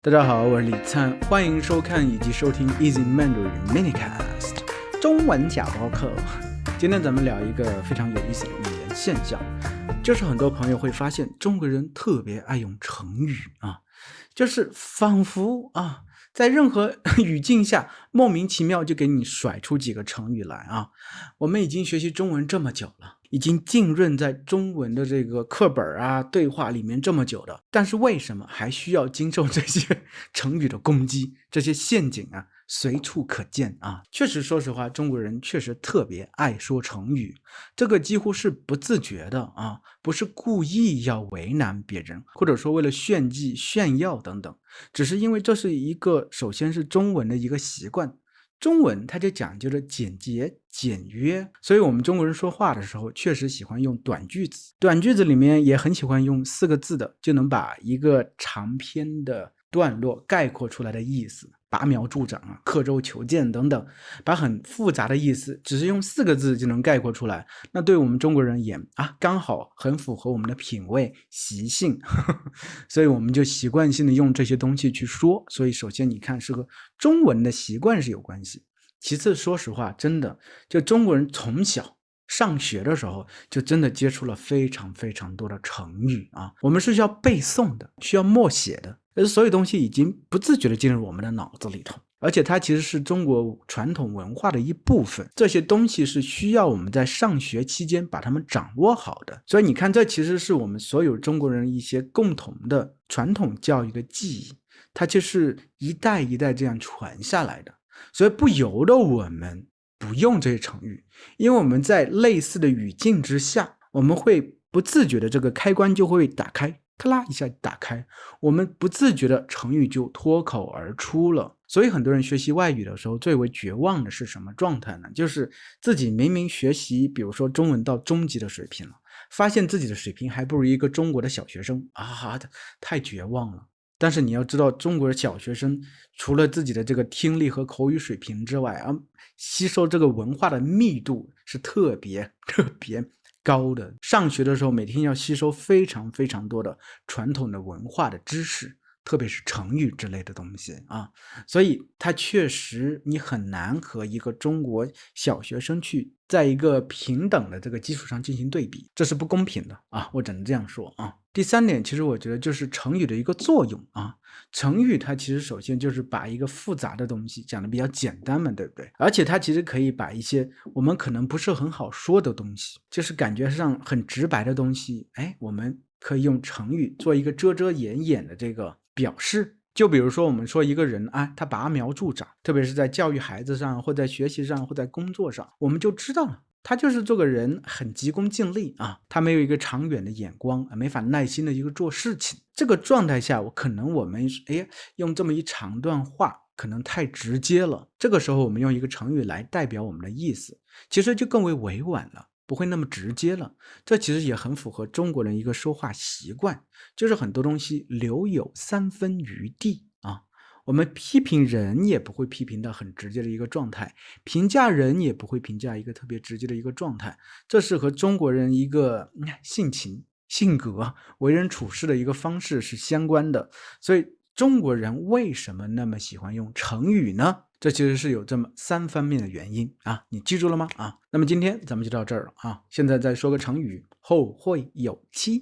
大家好，我是李灿，欢迎收看以及收听 Easy Mandarin Minicast 中文小播客。今天咱们聊一个非常有意思的语言现象，就是很多朋友会发现中国人特别爱用成语啊，就是仿佛在任何语境下莫名其妙就给你甩出几个成语来啊。我们已经学习中文这么久了，已经浸润在中文的这个课本对话里面这么久了，但是为什么还需要经受这些成语的攻击，这些陷阱随处可见啊？确实，说实话，中国人确实特别爱说成语，这个几乎是不自觉的啊，不是故意要为难别人，或者说为了炫技、炫耀等等，只是因为这是一个首先是中文的一个习惯。中文它就讲究着简洁简约，所以我们中国人说话的时候确实喜欢用短句子，短句子里面也很喜欢用4个字的，就能把一个长篇的段落概括出来的意思，拔苗助长刻舟求剑等等，把很复杂的意思只是用4个字就能概括出来，那对我们中国人也刚好很符合我们的品味习性所以我们就习惯性的用这些东西去说。所以首先你看是和中文的习惯是有关系，其次说实话真的就中国人从小上学的时候就真的接触了非常非常多的成语我们是需要背诵的，需要默写的，而所有东西已经不自觉的进入我们的脑子里头，而且它其实是中国传统文化的一部分，这些东西是需要我们在上学期间把它们掌握好的。所以你看，这其实是我们所有中国人一些共同的传统教育的记忆，它就是一代一代这样传下来的，所以不由得我们不用这些成语，因为我们在类似的语境之下，我们会不自觉的这个开关就会打开，咔啦一下打开，我们不自觉的成语就脱口而出了。所以很多人学习外语的时候最为绝望的是什么状态呢？就是自己明明学习比如说中文到中级的水平了，发现自己的水平还不如一个中国的小学生太绝望了。但是你要知道，中国的小学生除了自己的这个听力和口语水平之外吸收这个文化的密度是特别高的。上学的时候每天要吸收非常非常多的传统的文化的知识，特别是成语之类的东西所以它确实你很难和一个中国小学生去在一个平等的这个基础上进行对比，这是不公平的我只能这样说第三点，其实我觉得就是成语的一个作用成语它其实首先就是把一个复杂的东西讲得比较简单嘛，对不对？而且它其实可以把一些我们可能不是很好说的东西，就是感觉上很直白的东西，我们可以用成语做一个遮遮掩掩的这个表示。就比如说我们说一个人他拔苗助长，特别是在教育孩子上，或在学习上，或在工作上，我们就知道了他就是这个人很急功近利他没有一个长远的眼光，没法耐心的一个做事情。这个状态下可能我们用这么一长段话可能太直接了，这个时候我们用一个成语来代表我们的意思，其实就更为委婉了，不会那么直接了。这其实也很符合中国人一个说话习惯，就是很多东西留有3分余地我们批评人也不会批评到很直接的一个状态，评价人也不会评价一个特别直接的一个状态，这是和中国人一个性情、性格、为人处事的一个方式是相关的。所以中国人为什么那么喜欢用成语呢？这其实是有这么3方面的原因你记住了吗那么今天咱们就到这儿了现在再说个成语，后会有期。